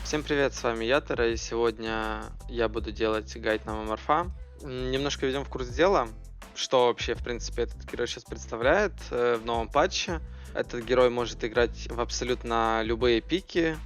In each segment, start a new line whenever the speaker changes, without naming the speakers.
Всем привет, с вами Ятера, и сегодня я буду делать гайд на Морфа. Немножко введем в курс дела, что вообще, в принципе, этот герой сейчас представляет в новом патче. Этот герой может играть в абсолютно любые пики,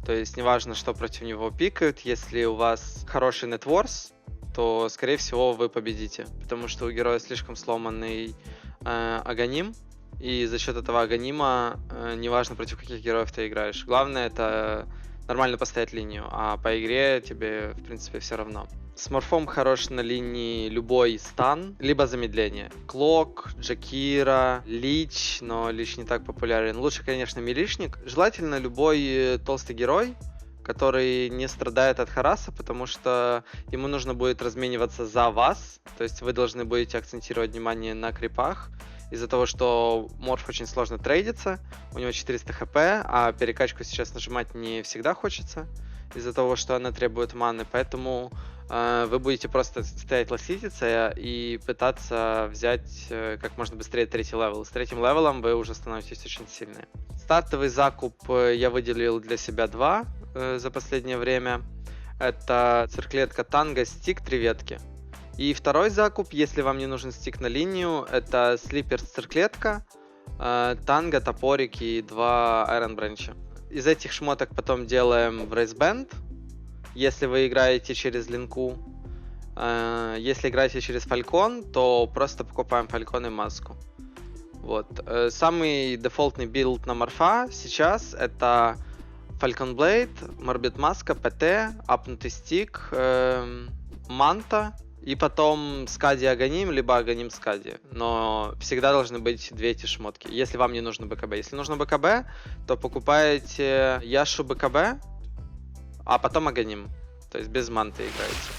то есть неважно, что против него пикают. Если у вас хороший нетворс, то, скорее всего, вы победите, потому что у героя слишком сломанный агоним, и за счет этого агонима неважно, против каких героев ты играешь. Главное — это нормально поставить линию, а по игре тебе, в принципе, все равно. С морфом хорош на линии любой стан, либо замедление. Клок, Джакира, Лич, но Лич не так популярен. Лучше, конечно, милишник. Желательно любой толстый герой, который не страдает от хараса, потому что ему нужно будет размениваться за вас. То есть вы должны будете акцентировать внимание на крипах. Из-за того, что морф очень сложно трейдится, у него 400 хп, а перекачку сейчас нажимать не всегда хочется, из-за того, что она требует маны, поэтому вы будете просто стоять лосититься и пытаться взять как можно быстрее третий левел. С третьим левелом вы уже становитесь очень сильные. Стартовый закуп я выделил для себя 2 за последнее время. Это цирклетка танго, стик, 3 ветки. И второй закуп, если вам не нужен стик на линию, это слипер цирклетка, танго, топорик и 2 Iron Branch. Из этих шмоток потом делаем в рейсбенд, если вы играете через линку. Если играете через фалькон, то просто покупаем фалькон и маску. Вот. Самый дефолтный билд на морфа сейчас это Falcon Blade, Morbid маска, ПТ, апнутый стик, манта. И потом Скади Агоним, либо Агоним Скади. Но всегда должны быть 2 эти шмотки, если вам не нужно БКБ. Если нужно БКБ, то покупаете Яшу БКБ, а потом Агоним. То есть без манты играете.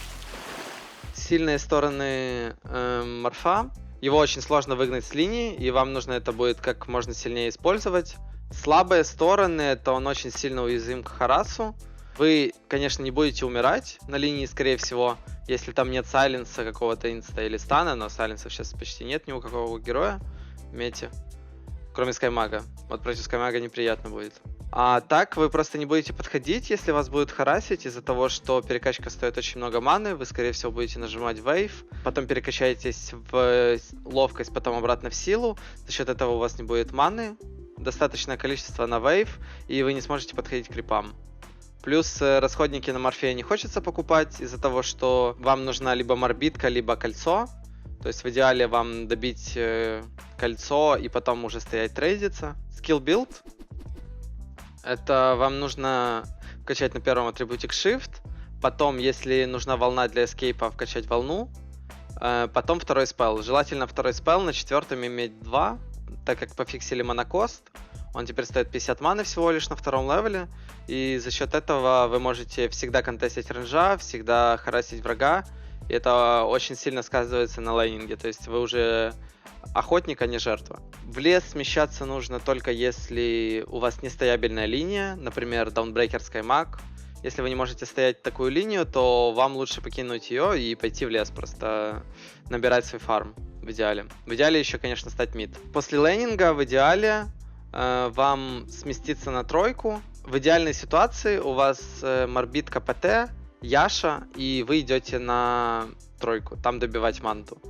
Сильные стороны морфа. Его очень сложно выгнать с линии, и вам нужно это будет как можно сильнее использовать. Слабые стороны — это он очень сильно уязвим к харасу. Вы, конечно, не будете умирать на линии, скорее всего, если там нет сайленса какого-то инста или стана, но сайленса сейчас почти нет ни у какого героя в мете, кроме Скаймага. Вот против Скаймага неприятно будет. А так вы просто не будете подходить, если вас будут харасить, из-за того, что перекачка стоит очень много маны, вы, скорее всего, будете нажимать вейв, потом перекачаетесь в ловкость, потом обратно в силу, за счет этого у вас не будет маны, достаточное количество на вейв, и вы не сможете подходить к крипам. Плюс расходники на морфе не хочется покупать из-за того, что вам нужна либо морбитка, либо кольцо. То есть в идеале вам добить кольцо и потом уже стоять трейдиться. Skill build. Это вам нужно вкачать на первом атрибуте Shift. Потом, если нужна волна для эскейпа, вкачать волну. Потом второй спелл. Желательно второй спелл на 4-м иметь 2, так как пофиксили монокост. Он теперь стоит 50 маны всего лишь на 2-м левеле, и за счет этого вы можете всегда контестить рейнджа, всегда харасить врага, и это очень сильно сказывается на лейнинге, то есть вы уже охотник, а не жертва. В лес смещаться нужно только если у вас нестабильная линия, например, Dawnbreaker Skymag. Если вы не можете стоять такую линию, то вам лучше покинуть ее и пойти в лес, просто набирать свой фарм в идеале. В идеале еще, конечно, стать мид. После лейнинга в идеале вам сместиться на 3. В идеальной ситуации у вас морбитка ПТ, Яша, и вы идете на 3, там добивать манту.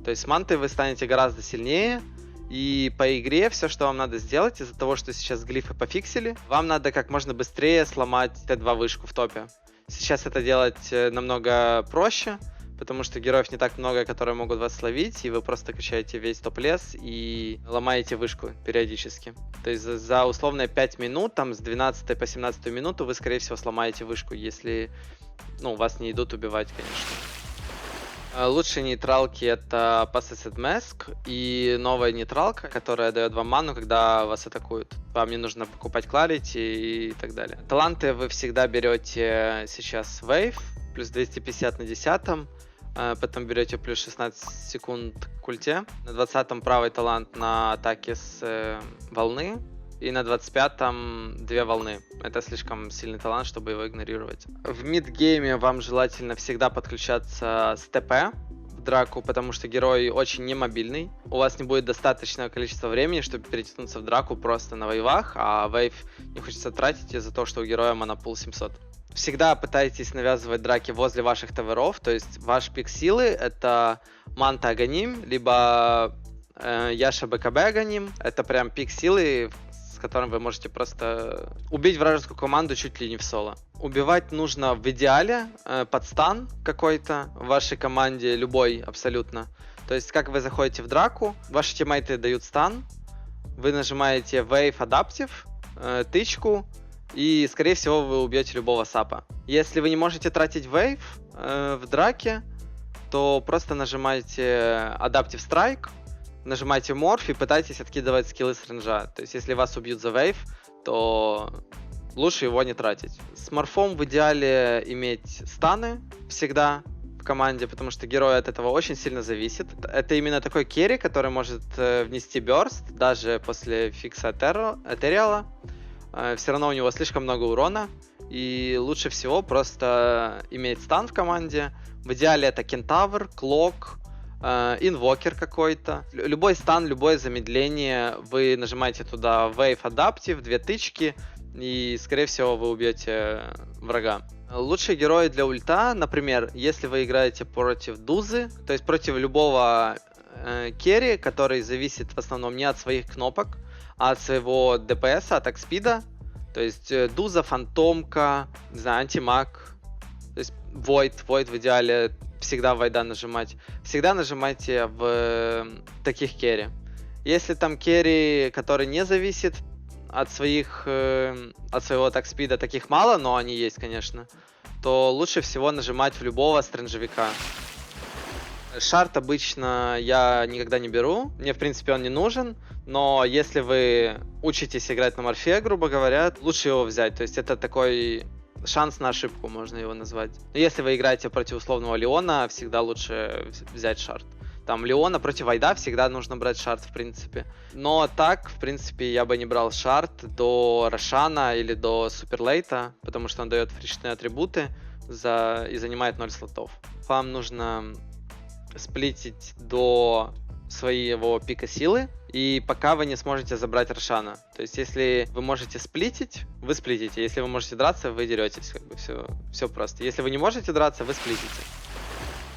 То есть с мантой вы станете гораздо сильнее, и по игре все, что вам надо сделать, из-за того, что сейчас глифы пофиксили, вам надо как можно быстрее сломать Т2 вышку в топе. Сейчас это делать намного проще, потому что героев не так много, которые могут вас словить, и вы просто качаете весь топ-лес и ломаете вышку периодически. То есть за условные 5 минут, там с 12 по 17 минуту, вы, скорее всего, сломаете вышку, если вас не идут убивать, конечно. Лучшие нейтралки это Possessed Mask и новая нейтралка, которая дает вам ману, когда вас атакуют. Вам не нужно покупать Clarity и так далее. Таланты вы всегда берете сейчас Wave, плюс 250 на 10-м, потом берете плюс 16 секунд к ульте. На 20-м правый талант на атаке с волны. И на 25-м 2 волны. Это слишком сильный талант, чтобы его игнорировать. В мидгейме вам желательно всегда подключаться с ТП в драку, потому что герой очень немобильный. У вас не будет достаточного количества времени, чтобы перетянуться в драку просто на вейвах, а вейв не хочется тратить из-за того, что у героя монопул 700. Всегда пытайтесь навязывать драки возле ваших таверов, то есть ваш пик силы это Манта Аганим, либо Яша БКБ Аганим. Это прям пик силы, с которым вы можете просто убить вражескую команду чуть ли не в соло. Убивать нужно в идеале под стан какой-то в вашей команде, любой абсолютно. То есть как вы заходите в драку, ваши тиммейты дают стан, вы нажимаете Wave Adaptive, тычку, и скорее всего вы убьете любого сапа. Если вы не можете тратить Wave в драке, то просто нажимаете Adaptive Strike, нажимайте морф и пытайтесь откидывать скиллы с ренжа. То есть, если вас убьют за вейв, то лучше его не тратить. С морфом в идеале иметь станы всегда в команде, потому что герой от этого очень сильно зависит. Это именно такой керри, который может внести бёрст, даже после фикса Этериала. Все равно у него слишком много урона, и лучше всего просто иметь стан в команде. В идеале это кентавр, клок, инвокер какой-то. Любой стан, любое замедление, вы нажимаете туда Wave Adaptive, 2 тычки, и, скорее всего, вы убьете врага. Лучшие герои для ульта, например, если вы играете против Дузы, то есть против любого керри, который зависит в основном не от своих кнопок, а от своего ДПС, атак спида, то есть Дуза, Фантомка, не знаю, Антимаг, то есть Void в идеале всегда вайда нажимать. Всегда нажимайте в таких керри. Если там керри, который не зависит от своего атак-спида, таких мало, но они есть, конечно, то лучше всего нажимать в любого стрэнджевика. Шарт обычно я никогда не беру, мне в принципе он не нужен, но если вы учитесь играть на морфе, грубо говоря, лучше его взять. То есть это такой шанс на ошибку, можно его назвать. Если вы играете против условного Леона, всегда лучше взять шарт. Там Леона против Вайда всегда нужно брать шарт, в принципе. Но так, в принципе, я бы не брал шарт до Рошана или до Суперлейта, потому что он дает фришные атрибуты и занимает 0 слотов. Вам нужно сплитить до своего пика силы, и пока вы не сможете забрать Рошана. То есть, если вы можете сплитить, вы сплитите. Если вы можете драться, вы деретесь. Как бы все просто. Если вы не можете драться, вы сплитите.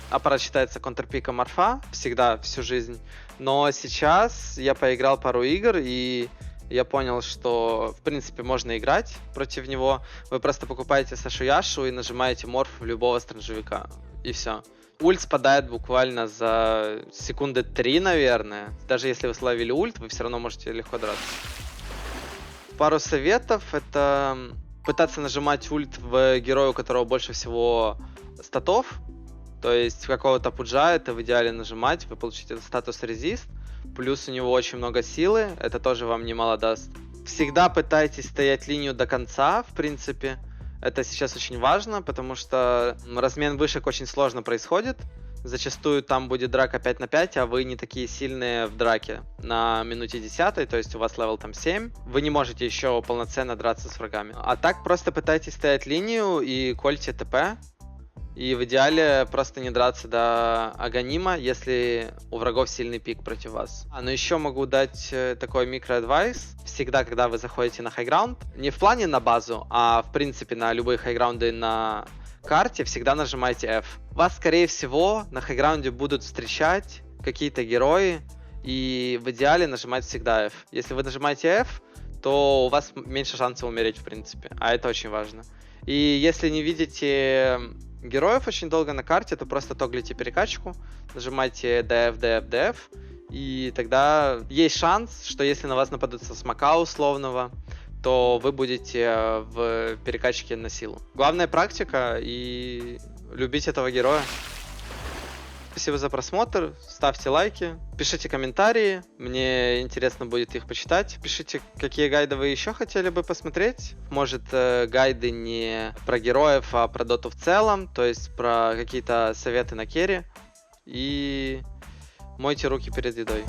Аппарат считается контрпиком морфа всегда, всю жизнь. Но сейчас я поиграл пару игр, и я понял, что в принципе можно играть против него. Вы просто покупаете Сашу Яшу и нажимаете морф в любого стрэнджевика. И все. Ульт спадает буквально за секунды 3, наверное. Даже если вы словили ульт, вы все равно можете легко драться. Пару советов. Это пытаться нажимать ульт в героя, у которого больше всего статов. То есть какого-то пуджа это в идеале нажимать. Вы получите статус резист. Плюс у него очень много силы. Это тоже вам немало даст. Всегда пытайтесь стоять линию до конца, в принципе. Это сейчас очень важно, потому что размен вышек очень сложно происходит. Зачастую там будет драка 5 на 5, а вы не такие сильные в драке на минуте 10, то есть у вас левел там 7. Вы не можете еще полноценно драться с врагами. А так просто пытайтесь стоять линию и кольте ТП. И в идеале просто не драться до Аганима, если у врагов сильный пик против вас. Но еще могу дать такой микро-адвайс. Всегда, когда вы заходите на хайграунд, не в плане на базу, а в принципе на любые хайграунды на карте, всегда нажимайте F. Вас, скорее всего, на хайграунде будут встречать какие-то герои, и в идеале нажимать всегда F. Если вы нажимаете F, то у вас меньше шансов умереть, в принципе, а это очень важно. И если не видите героев очень долго на карте, то просто тоглите перекачку, нажимайте DF, DF, DF, и тогда есть шанс, что если на вас нападут со смока условного, то вы будете в перекачке на силу. Главная практика и любить этого героя. Спасибо за просмотр, ставьте лайки, пишите комментарии, мне интересно будет их почитать. Пишите, какие гайды вы еще хотели бы посмотреть. Может, гайды не про героев, а про доту в целом, то есть про какие-то советы на керри. И мойте руки перед едой.